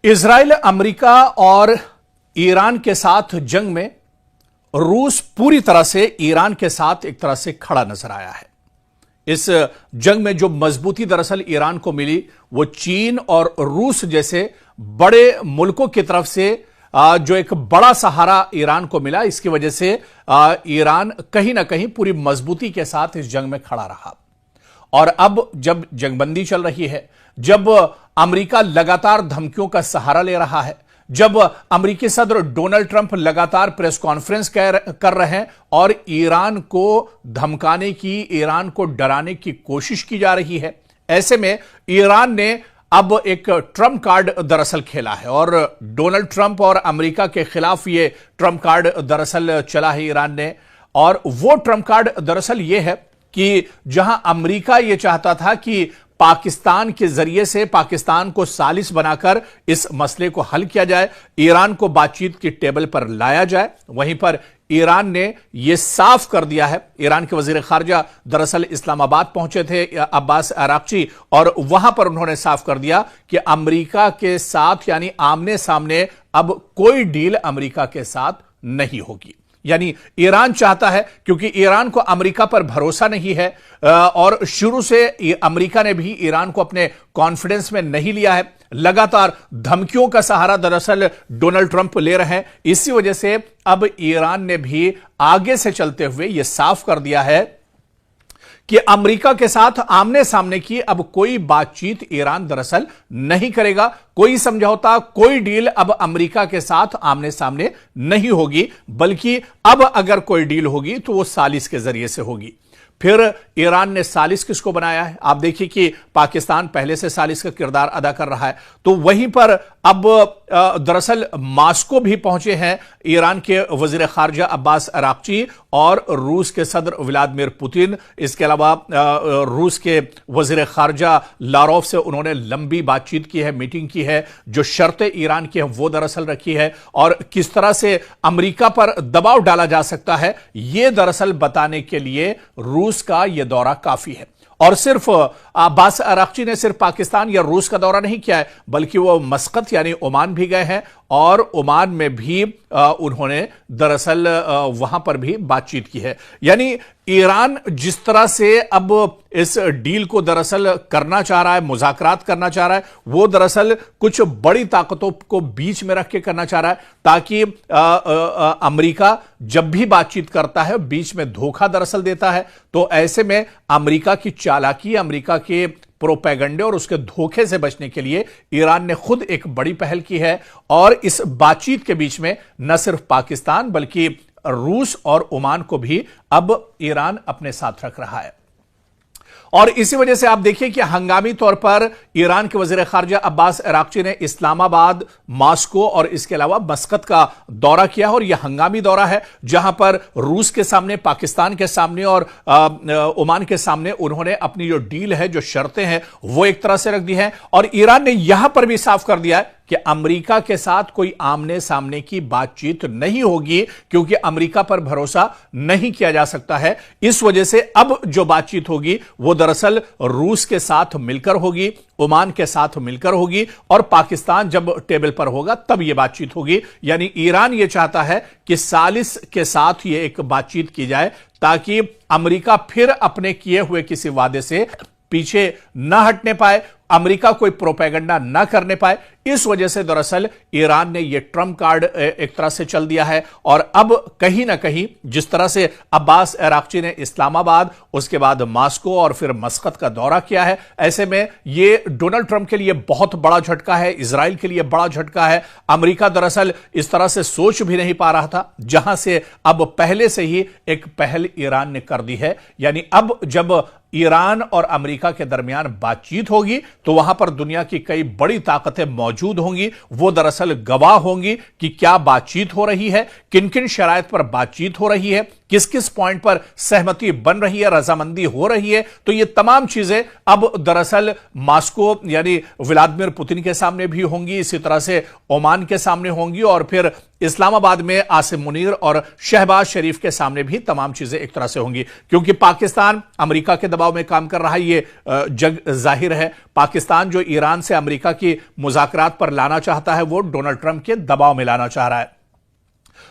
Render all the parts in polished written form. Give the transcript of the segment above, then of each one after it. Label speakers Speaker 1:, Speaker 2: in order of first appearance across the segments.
Speaker 1: Israel, America और Iran के साथ जंग में रूस पूरी तरह से ईरान के साथ एक तरह से खड़ा नजर आया है। इस जंग में जो मजबूती दरअसल ईरान को मिली वो चीन और रूस जैसे बड़े मुल्कों की तरफ से जो एक बड़ा सहारा ईरान को मिला, इसकी वजह से ईरान कहीं ना कहीं पूरी मजबूती के साथ इस जंग में खड़ा रहा। और अब जब जंगबंदी चल रही है, जब अमेरिका लगातार धमकियों का सहारा ले रहा है, जब अमेरिकी सदर डोनाल्ड ट्रंप लगातार प्रेस कॉन्फ्रेंस कर रहे हैं और ईरान को धमकाने की, ईरान को डराने की कोशिश की जा रही है, ऐसे में ईरान ने अब एक ट्रंप कार्ड दरअसल खेला है और डोनाल्ड ट्रंप और अमेरिका के खिलाफ ये ट्रंप कार्ड दरअसल चला है ईरान ने। और वो ट्रंप कार्ड दरअसल ये है कि जहां अमेरिका ये चाहता था कि पाकिस्तान के जरिए से पाकिस्तान को सालिस बनाकर इस मसले को हल किया जाए, ईरान को बातचीत की टेबल पर लाया जाए, वहीं पर ईरान ने यह साफ कर दिया है। ईरान के वजीर खारजा दरअसल इस्लामाबाद पहुंचे थे, अब्बास अराक्ची, और वहां पर उन्होंने साफ कर दिया कि अमेरिका के साथ यानी आमने सामने अब कोई डील अमेरिका के साथ नहीं होगी। यानी ईरान चाहता है, क्योंकि ईरान को अमेरिका पर भरोसा नहीं है और शुरू से अमेरिका ने भी ईरान को अपने कॉन्फिडेंस में नहीं लिया है, लगातार धमकियों का सहारा दरअसल डोनाल्ड ट्रंप ले रहे हैं। इसी वजह से अब ईरान ने भी आगे से चलते हुए यह साफ कर दिया है कि अमेरिका के साथ आमने सामने की अब कोई बातचीत ईरान दरअसल नहीं करेगा, कोई समझौता, कोई डील अब अमेरिका के साथ आमने सामने नहीं होगी, बल्कि अब अगर कोई डील होगी तो वो सालिस के जरिए से होगी। फिर ईरान ने सालिस किसको बनाया है? आप देखिए कि पाकिस्तान पहले से सालिस का किरदार अदा कर रहा है, तो वहीं पर अब दरअसल मास्को भी पहुंचे हैं ईरान के वजीर खारजा अब्बास अराक्ची और रूस के सदर व्लादिमीर पुतिन। इसके अलावा रूस के वजीर खारजा लारोव से उन्होंने लंबी बातचीत की है, मीटिंग की है, जो शर्तें ईरान की हैं वो दरअसल रखी है और किस तरह से अमेरिका पर दबाव डाला जा सकता है, यह दरअसल बताने के लिए रूस का यह दौरा काफी है। और सिर्फ अब्बास अराक्ची ने सिर्फ पाकिस्तान या रूस का दौरा नहीं किया है, बल्कि वो मस्कत यानी ओमान भी गए हैं और ओमान में भी उन्होंने दरअसल वहां पर भी बातचीत की है। यानी ईरान जिस तरह से अब इस डील को दरअसल करना चाह रहा है, मुज़ाकरात करना चाह रहा है, वो दरअसल कुछ बड़ी ताकतों को बीच में रख के करना चाह रहा है, ताकि अमेरिका जब भी बातचीत करता है बीच में धोखा दरअसल देता है, तो ऐसे में अमेरिका की चालाकी, अमेरिका के प्रोपेगेंडे और उसके धोखे से बचने के लिए ईरान ने खुद एक बड़ी पहल की है और इस बातचीत के बीच में न सिर्फ पाकिस्तान बल्कि रूस और ओमान को भी अब ईरान अपने साथ रख रहा है। और इसी वजह से आप देखिए कि हंगामी तौर पर ईरान के वजीर खारजा अब्बास अराक्ची ने इस्लामाबाद, मास्को और इसके अलावा मस्कत का दौरा किया और यह हंगामी दौरा है, जहां पर रूस के सामने, पाकिस्तान के सामने और ओमान के सामने उन्होंने अपनी जो डील है, जो शर्तें हैं, वो एक तरह से रख दी हैं। और ईरान ने यहां पर भी साफ कर दिया है कि अमेरिका के साथ कोई आमने सामने की बातचीत नहीं होगी, क्योंकि अमेरिका पर भरोसा नहीं किया जा सकता है। इस वजह से अब जो बातचीत होगी वो दरअसल रूस के साथ मिलकर होगी, ओमान के साथ मिलकर होगी और पाकिस्तान जब टेबल पर होगा तब यह बातचीत होगी। यानी ईरान यह चाहता है कि सालिस के साथ यह एक बातचीत की जाए, ताकि अमेरिका फिर अपने किए हुए किसी वादे से पीछे न हटने पाए, अमेरिका कोई प्रोपेगेंडा न करने पाए। इस वजह से दरअसल ईरान ने यह ट्रंप कार्ड एक तरह से चल दिया है। और अब कहीं ना कहीं जिस तरह से अब्बास अराक्ची ने इस्लामाबाद, उसके बाद मास्को और फिर मस्कत का दौरा किया है, ऐसे में यह डोनाल्ड ट्रंप के लिए बहुत बड़ा झटका है, इजराइल के लिए बड़ा झटका है। अमेरिका दरअसल इस तरह से सोच भी नहीं पा रहा था, जहां से अब पहले से ही एक पहल ईरान ने कर दी है। यानी अब जब ईरान और अमेरिका के दरमियान बातचीत होगी तो वहां पर दुनिया की कई बड़ी ताकतें मौजूद होंगी, वो दरअसल गवाह होंगी कि क्या बातचीत हो रही है, किन किन शराइत पर बातचीत हो रही है, किस किस पॉइंट पर सहमति बन रही है, रजामंदी हो रही है। तो ये तमाम चीजें अब दरअसल मास्को यानी व्लादिमीर पुतिन के सामने भी होंगी, इसी तरह से ओमान के सामने होंगी और फिर इस्लामाबाद में आसिम मुनीर और शहबाज शरीफ के सामने भी तमाम चीजें एक तरह से होंगी, क्योंकि पाकिस्तान अमेरिका के दबाव में काम कर रहा है, ये जग जाहिर है। पाकिस्तान जो ईरान से अमेरिका की मुज़ाकरात पर लाना चाहता है, वो डोनाल्ड ट्रंप के दबाव में लाना चाह रहा है,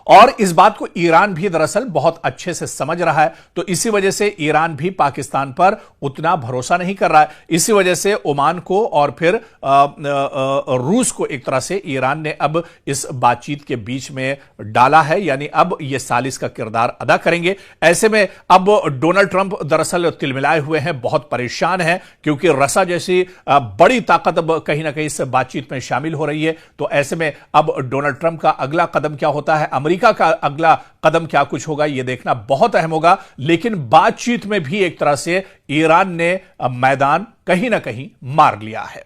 Speaker 1: और इस बात को ईरान भी दरअसल बहुत अच्छे से समझ रहा है। तो इसी वजह से ईरान भी पाकिस्तान पर उतना भरोसा नहीं कर रहा है। इसी वजह से ओमान को और फिर रूस को एक तरह से ईरान ने अब इस बातचीत के बीच में डाला है, यानी अब ये सालिस का किरदार अदा करेंगे। ऐसे में अब डोनाल्ड ट्रंप दरअसल तिलमिलाए हुए हैं, बहुत परेशान हैं, क्योंकि रसा जैसी बड़ी ताकत अब कहीं ना कहीं इस बातचीत में शामिल हो रही है। तो ऐसे में अब डोनाल्ड ट्रंप का अगला कदम क्या होता है, अमेरिका का अगला कदम क्या कुछ होगा, यह देखना बहुत अहम होगा। लेकिन बातचीत में भी एक तरह से ईरान ने मैदान कहीं ना कहीं मार लिया है।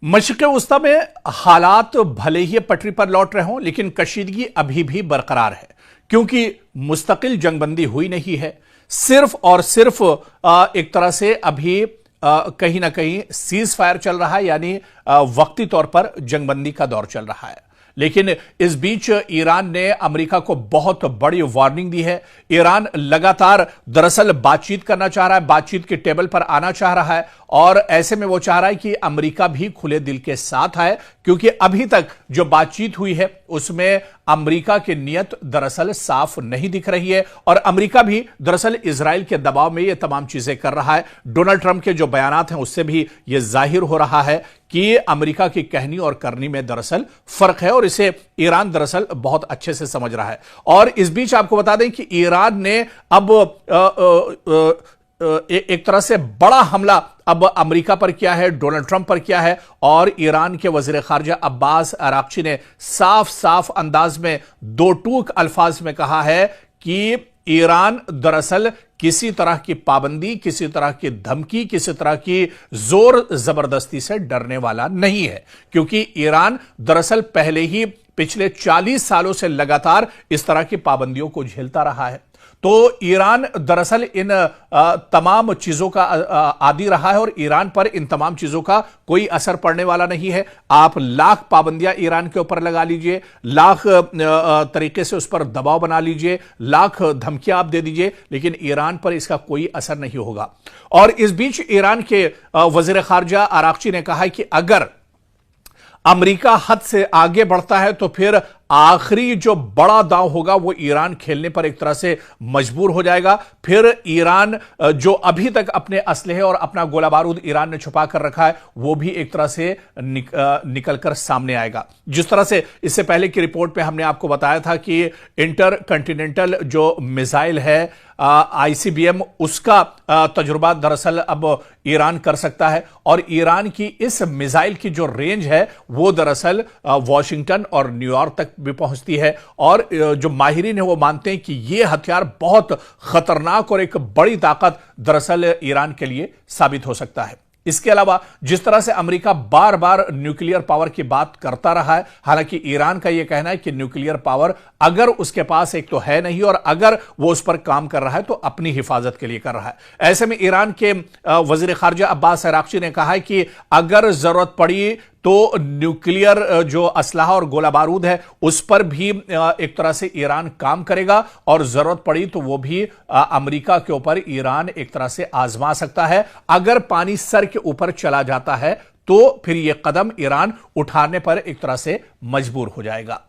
Speaker 1: मशरिक़ वस्ता में हालात भले ही पटरी पर लौट रहे हों, लेकिन कशीदगी अभी भी बरकरार है, क्योंकि मुस्तकिल जंगबंदी हुई नहीं है। सिर्फ और सिर्फ एक तरह से अभी कहीं ना कहीं सीज फायर चल रहा है, यानी वक्ती तौर पर जंगबंदी का दौर चल रहा है। लेकिन इस बीच ईरान ने अमेरिका को बहुत बड़ी वार्निंग दी है। ईरान लगातार दरअसल बातचीत करना चाह रहा है, बातचीत के टेबल पर आना चाह रहा है, और ऐसे में वो चाह रहा है कि अमेरिका भी खुले दिल के साथ आए, क्योंकि अभी तक जो बातचीत हुई है उसमें अमेरिका की नीयत दरअसल साफ नहीं दिख रही है, और अमेरिका भी दरअसल इजराइल के दबाव में ये तमाम चीजें कर रहा है। डोनाल्ड ट्रंप के जो बयानात हैं उससे भी यह जाहिर हो रहा है कि अमेरिका की कहनी और करनी में दरअसल फर्क है, और इसे ईरान दरअसल बहुत अच्छे से समझ रहा है। और इस बीच आपको बता दें कि ईरान ने अब एक तरह से बड़ा हमला अब अमेरिका पर किया है, डोनाल्ड ट्रंप पर किया है, और ईरान के वजीर खारजा अब्बास अराक्ची ने साफ साफ अंदाज में, दो टूक अल्फाज में कहा है कि ईरान दरअसल किसी तरह की पाबंदी, किसी तरह की धमकी, किसी तरह की जोर जबरदस्ती से डरने वाला नहीं है, क्योंकि ईरान दरअसल पहले ही पिछले 40 सालों से लगातार इस तरह की पाबंदियों को झेलता रहा है। तो ईरान दरअसल इन तमाम चीजों का आदी रहा है, और ईरान पर इन तमाम चीजों का कोई असर पड़ने वाला नहीं है। आप लाख पाबंदियां ईरान के ऊपर लगा लीजिए, लाख तरीके से उस पर दबाव बना लीजिए, लाख धमकियां आप दे दीजिए, लेकिन ईरान पर इसका कोई असर नहीं होगा। और इस बीच ईरान के वजीर खारजा आराक्ची ने कहा है कि अगर अमेरिका हद से आगे बढ़ता है तो फिर आखिरी जो बड़ा दांव होगा वो ईरान खेलने पर एक तरह से मजबूर हो जाएगा। फिर ईरान जो अभी तक अपने असलहे और अपना गोला बारूद ईरान ने छुपा कर रखा है वो भी एक तरह से निकल कर सामने आएगा। जिस तरह से इससे पहले की रिपोर्ट में हमने आपको बताया था कि इंटर कॉन्टिनेंटल जो मिसाइल है आईसीबीएम, उसका तजुर्बा दरअसल अब ईरान कर सकता है, और ईरान की इस मिसाइल की जो रेंज है वो दरअसल वॉशिंगटन और न्यूयॉर्क तक भी पहुंचती है। और जो माहिरीन है वो मानते हैं कि यह हथियार बहुत खतरनाक और एक बड़ी ताकत दरअसल ईरान के लिए साबित हो सकता है। इसके अलावा जिस तरह से अमेरिका बार बार न्यूक्लियर पावर की बात करता रहा है, हालांकि ईरान का यह कहना है कि न्यूक्लियर पावर अगर उसके पास एक तो है नहीं, और अगर वो उस पर काम कर रहा है तो अपनी हिफाजत के लिए कर रहा है। ऐसे में ईरान के वजीर खारजा अब्बास अराक्ची ने कहा है कि अगर जरूरत पड़ी तो न्यूक्लियर जो असलहा और गोला बारूद है उस पर भी एक तरह से ईरान काम करेगा, और जरूरत पड़ी तो वो भी अमेरिका के ऊपर ईरान एक तरह से आजमा सकता है। अगर पानी सर के ऊपर चला जाता है तो फिर यह कदम ईरान उठाने पर एक तरह से मजबूर हो जाएगा।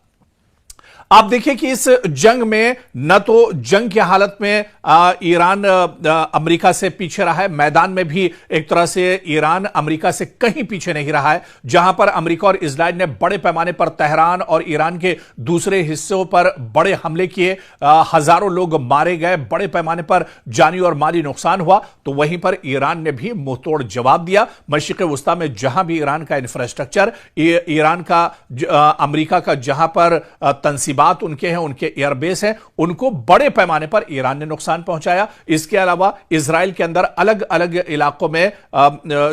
Speaker 1: आप देखिए कि इस जंग में न तो जंग की हालत में ईरान अमेरिका से पीछे रहा है, मैदान में भी एक तरह से ईरान अमेरिका से कहीं पीछे नहीं रहा है। जहां पर अमेरिका और इजराइल ने बड़े पैमाने पर तेहरान और ईरान के दूसरे हिस्सों पर बड़े हमले किए, हजारों लोग मारे गए, बड़े पैमाने पर जानी और माली नुकसान हुआ, तो वहीं पर ईरान ने भी मुंहतोड़ जवाब दिया। मशरिक़ वस्ता में जहां भी ईरान का इंफ्रास्ट्रक्चर, ईरान का अमेरिका का जहां पर तंसीब बात उनके हैं, उनके एयरबेस हैं, उनको बड़े पैमाने पर ईरान ने नुकसान पहुंचाया। इसके अलावा इजराइल के अंदर अलग अलग इलाकों में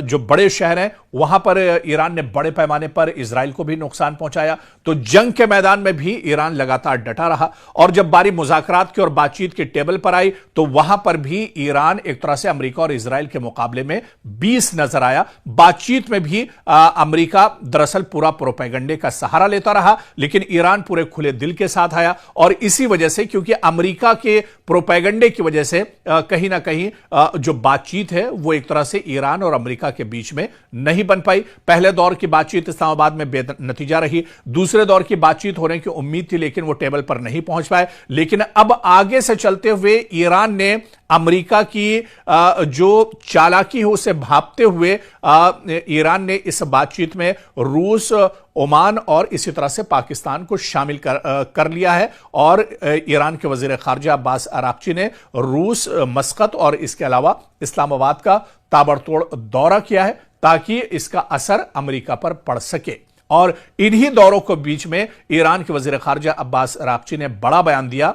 Speaker 1: जो बड़े शहर हैं वहां पर ईरान ने बड़े पैमाने पर इजराइल को भी नुकसान पहुंचाया। तो जंग के मैदान में भी ईरान लगातार डटा रहा, और जब बारी मुज़ाकरात की और बातचीत के टेबल पर आई तो वहां पर भी ईरान एक तरह से अमेरिका और इजराइल के मुकाबले में 20 नजर आया। बातचीत में भी अमेरिका दरअसल पूरा प्रोपेगेंडे का सहारा लेता रहा, लेकिन ईरान पूरे खुले दिल के साथ आया, और इसी वजह से, क्योंकि अमेरिका के प्रोपेगेंडे की वजह से कहीं ना कहीं जो बातचीत है वो एक तरह से ईरान और अमेरिका के बीच में नहीं बन पाई। पहले दौर की बातचीत इस्लामाबाद में बेनतीजा रही, दूसरे दौर की बातचीत होने की उम्मीद थी लेकिन वो टेबल पर नहीं पहुंच पाए। लेकिन अब आगे से चलते हुए ईरान ने अमेरिका की जो चालाकी है उसे भांपते हुए ईरान ने इस बातचीत में रूस, ओमान और इसी तरह से पाकिस्तान को शामिल कर लिया है। और ईरान के वजीर खारजा अब्बास अराक्ची ने रूस, मस्कत और इसके अलावा इस्लामाबाद का ताबड़तोड़ दौरा किया है ताकि इसका असर अमेरिका पर पड़ सके। और इन्हीं दौरों के बीच में ईरान के वजीर खारजा अब्बास अराक्ची ने बड़ा बयान दिया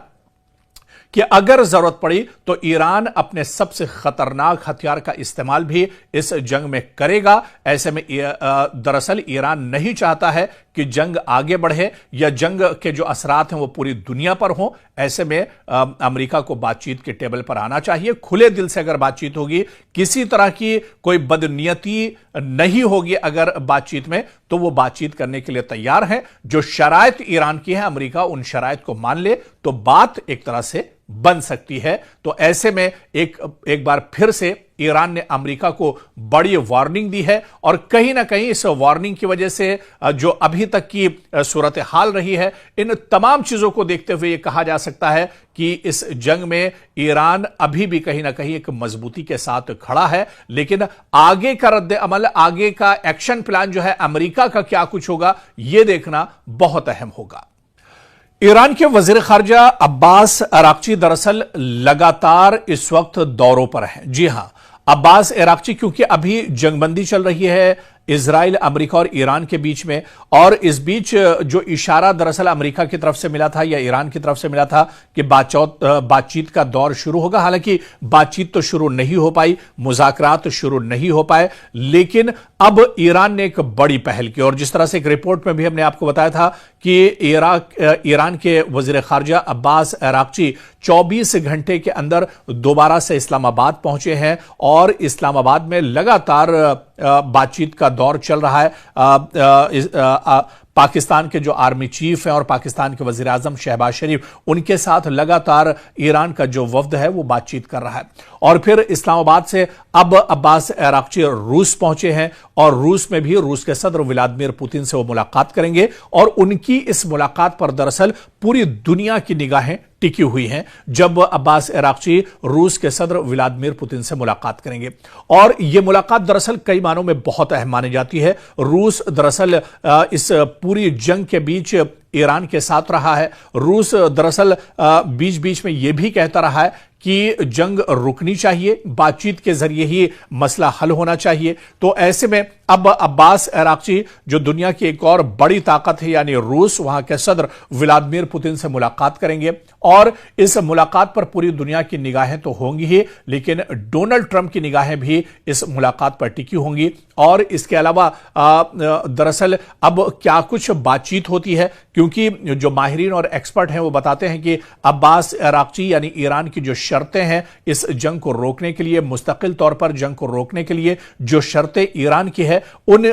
Speaker 1: कि अगर जरूरत पड़ी तो ईरान अपने सबसे खतरनाक हथियार का इस्तेमाल भी इस जंग में करेगा। ऐसे में दरअसल ईरान नहीं चाहता है कि जंग आगे बढ़े या जंग के जो असरात हैं वो पूरी दुनिया पर हों। ऐसे में अमेरिका को बातचीत के टेबल पर आना चाहिए। खुले दिल से अगर बातचीत होगी, किसी तरह की कोई बदनीयती नहीं होगी अगर बातचीत में, तो वो बातचीत करने के लिए तैयार हैं। जो शराइत ईरान की है, अमेरिका उन शराइत को मान ले तो बात एक तरह से बन सकती है। तो ऐसे में एक बार फिर से ईरान ने अमेरिका को बड़ी वार्निंग दी है, और कहीं ना कहीं इस वार्निंग की वजह से जो अभी तक की सूरत हाल रही है, इन तमाम चीजों को देखते हुए यह कहा जा सकता है कि इस जंग में ईरान अभी भी कहीं ना कहीं एक मजबूती के साथ खड़ा है। लेकिन आगे का रद्द अमल, आगे का एक्शन प्लान जो है अमेरिका का क्या कुछ होगा, यह देखना बहुत अहम होगा। ईरान के वजीर खारजा अब्बास अराक्ची दरअसल लगातार इस वक्त दौरों पर हैं। जी हां, अब्बास अराक्ची क्योंकि अभी जंगबंदी चल रही है इजराइल, अमेरिका और ईरान के बीच में, और इस बीच जो इशारा दरअसल अमेरिका की तरफ से मिला था या ईरान की तरफ से मिला था कि बातचीत का दौर शुरू होगा। हालांकि बातचीत तो शुरू नहीं हो पाई, मुज़ाकरात शुरू नहीं हो पाए, लेकिन अब ईरान ने एक बड़ी पहल की। और जिस तरह से एक रिपोर्ट में भी हमने आपको बताया था कि ईरान के वजीर खारजा अब्बास अराक्ची 24 घंटे के अंदर दोबारा से इस्लामाबाद पहुंचे हैं, और इस्लामाबाद में लगातार बातचीत का दौर चल रहा है। पाकिस्तान के जो आर्मी चीफ हैं और पाकिस्तान के वजीर आजम शहबाज शरीफ, उनके साथ लगातार ईरान का जो वफ्द है वो बातचीत कर रहा है। और फिर इस्लामाबाद से अब अब्बास अराक्ची रूस पहुंचे हैं, और रूस में भी रूस के सदर व्लादिमीर पुतिन से वो मुलाकात करेंगे। और उनकी इस मुलाकात पर दरअसल पूरी दुनिया की निगाहें टिकी हुई हैं जब अब्बास अराक्ची रूस के सदर व्लादिमीर पुतिन से मुलाकात करेंगे। और यह मुलाकात दरअसल कई मानों में बहुत अहम मानी जाती है। रूस दरअसल इस पूरी जंग के बीच ईरान के साथ रहा है। रूस दरअसल बीच बीच में यह भी कहता रहा है कि जंग रुकनी चाहिए, बातचीत के जरिए ही मसला हल होना चाहिए। तो ऐसे में अब अब्बास अराक्ची जो दुनिया की एक और बड़ी ताकत है यानी रूस, वहां के सदर व्लादिमीर पुतिन से मुलाकात करेंगे। और इस मुलाकात पर पूरी दुनिया की निगाहें तो होंगी ही, लेकिन डोनाल्ड ट्रंप की निगाहें भी इस मुलाकात पर टिकी होंगी। और इसके अलावा दरअसल अब क्या कुछ बातचीत होती है, क्योंकि जो माहिरीन और एक्सपर्ट हैं वो बताते हैं कि अब्बास अराक्ची यानी ईरान की जो शर्तें हैं इस जंग को रोकने के लिए, मुस्तकिल तौर पर जंग को रोकने के लिए जो शर्तें ईरान की है, उन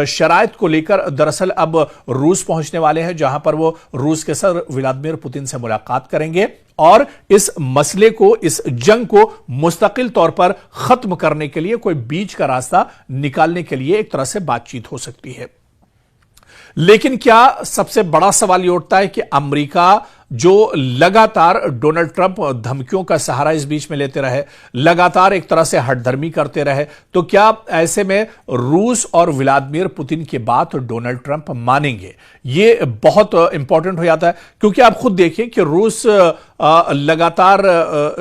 Speaker 1: शराइत को लेकर दरअसल अब रूस पहुंचने वाले हैं, जहां पर वो रूस के सदर व्लादिमीर पुतिन से मुलाकात करेंगे। और इस मसले को, इस जंग को मुस्तकिल तौर पर खत्म करने के लिए कोई बीच का रास्ता निकालने के लिए एक तरह से बातचीत हो सकती है। लेकिन क्या सबसे बड़ा सवाल यह उठता है कि अमेरिका जो लगातार डोनाल्ड ट्रंप धमकियों का सहारा इस बीच में लेते रहे, लगातार एक तरह से हठधर्मी करते रहे, तो क्या ऐसे में रूस और व्लादिमीर पुतिन की बात डोनाल्ड ट्रंप मानेंगे? ये बहुत इंपॉर्टेंट हो जाता है, क्योंकि आप खुद देखिए कि रूस लगातार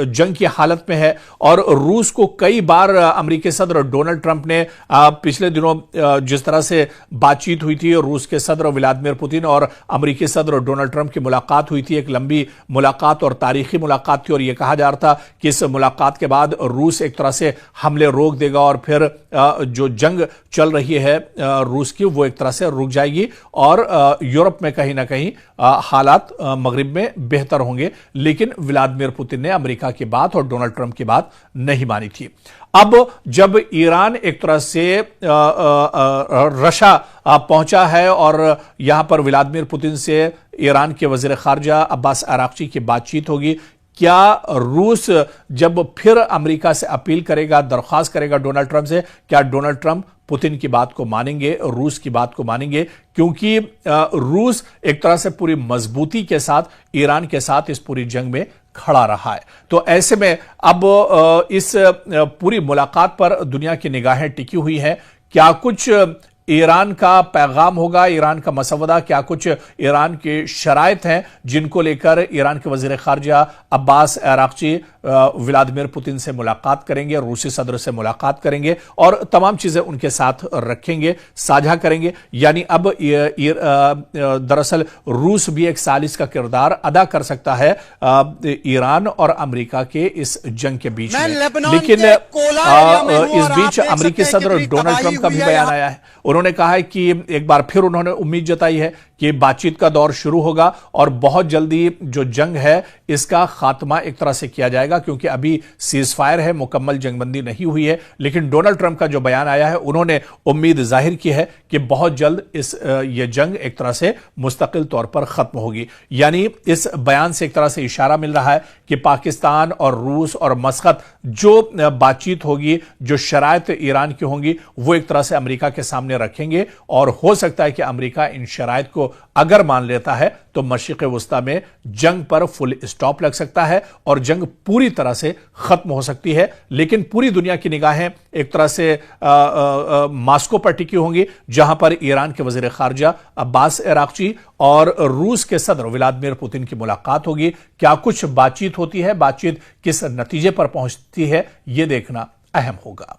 Speaker 1: जंग की हालत में है। और रूस को कई बार अमेरिकी सदर डोनाल्ड ट्रंप ने पिछले दिनों जिस तरह से बातचीत हुई थी, रूस के सदर व्लादिमीर पुतिन और अमेरिकी सदर डोनाल्ड ट्रंप की मुलाकात हुई थी, थी, एक लंबी मुलाकात और तारीखी मुलाकात थी, और यह कहा जा रहा था कि इस मुलाकात के बाद रूस एक तरह से हमले रोक देगा और फिर जो जंग चल रही है रूस की वो एक तरह से रुक जाएगी और यूरोप में कहीं ना कहीं हालात मगरिब में बेहतर होंगे। लेकिन व्लादिमीर पुतिन ने अमेरिका की बात और डोनाल्ड ट्रंप की बात नहीं मानी थी। अब जब ईरान एक तरह से रशा पहुंचा है और यहां पर व्लादिमीर पुतिन से ईरान के वजीर खारजा अब्बास अराक्ची की बातचीत होगी, क्या रूस जब फिर अमेरिका से अपील करेगा, दरख्वास्त करेगा डोनाल्ड ट्रंप से, क्या डोनाल्ड ट्रंप पुतिन की बात को मानेंगे, रूस की बात को मानेंगे? क्योंकि रूस एक तरह से पूरी मजबूती के साथ ईरान के साथ इस पूरी जंग में खड़ा रहा है। तो ऐसे में अब इस पूरी मुलाकात पर दुनिया की निगाहें टिकी हुई हैं। क्या कुछ ईरान का पैगाम होगा, ईरान का मसवदा, क्या कुछ ईरान की शराइत हैं जिनको लेकर ईरान के वजीर खारजा अब्बास अराक्ची व्लादिमीर पुतिन से मुलाकात करेंगे, रूसी सदर से मुलाकात करेंगे और तमाम चीजें उनके साथ रखेंगे, साझा करेंगे? यानी अब दरअसल रूस भी एक सालिस का किरदार अदा कर सकता है ईरान और अमेरिका के इस जंग के बीच में। लेकिन इस बीच अमेरिकी सदर डोनाल्ड ट्रंप का भी बयान आया है। उन्होंने कहा है कि एक बार फिर उन्होंने उम्मीद जताई है कि बातचीत का दौर शुरू होगा और बहुत जल्दी जो जंग है इसका खात्मा एक तरह से किया जाएगा, क्योंकि अभी सीजफायर है, मुकम्मल जंगबंदी नहीं हुई है। लेकिन डोनाल्ड ट्रंप का जो बयान आया है, उन्होंने उम्मीद जाहिर की है कि बहुत जल्द ये जंग एक तरह से मुस्तकिल तौर पर खत्म होगी। यानी इस बयान से एक तरह से इशारा मिल रहा है कि पाकिस्तान और रूस और मस्कत जो बातचीत होगी, जो शराइत ईरान की होंगी, वो एक तरह से अमेरिका के सामने रखेंगे और हो सकता है कि अमेरिका इन शराइत को अगर मान लेता है तो मशरिक़ वुस्ता में जंग पर फुल स्टॉप लग सकता है और जंग पूरी तरह से खत्म हो सकती है। लेकिन पूरी दुनिया की निगाहें एक तरह से मास्को पर टिकी होंगी, जहां पर ईरान के वजीर खारजा अब्बास अराक्ची और रूस के सदर व्लादिमीर पुतिन की मुलाकात होगी। क्या कुछ बातचीत होती है, बातचीत किस नतीजे पर पहुंचती है, यह देखना अहम होगा।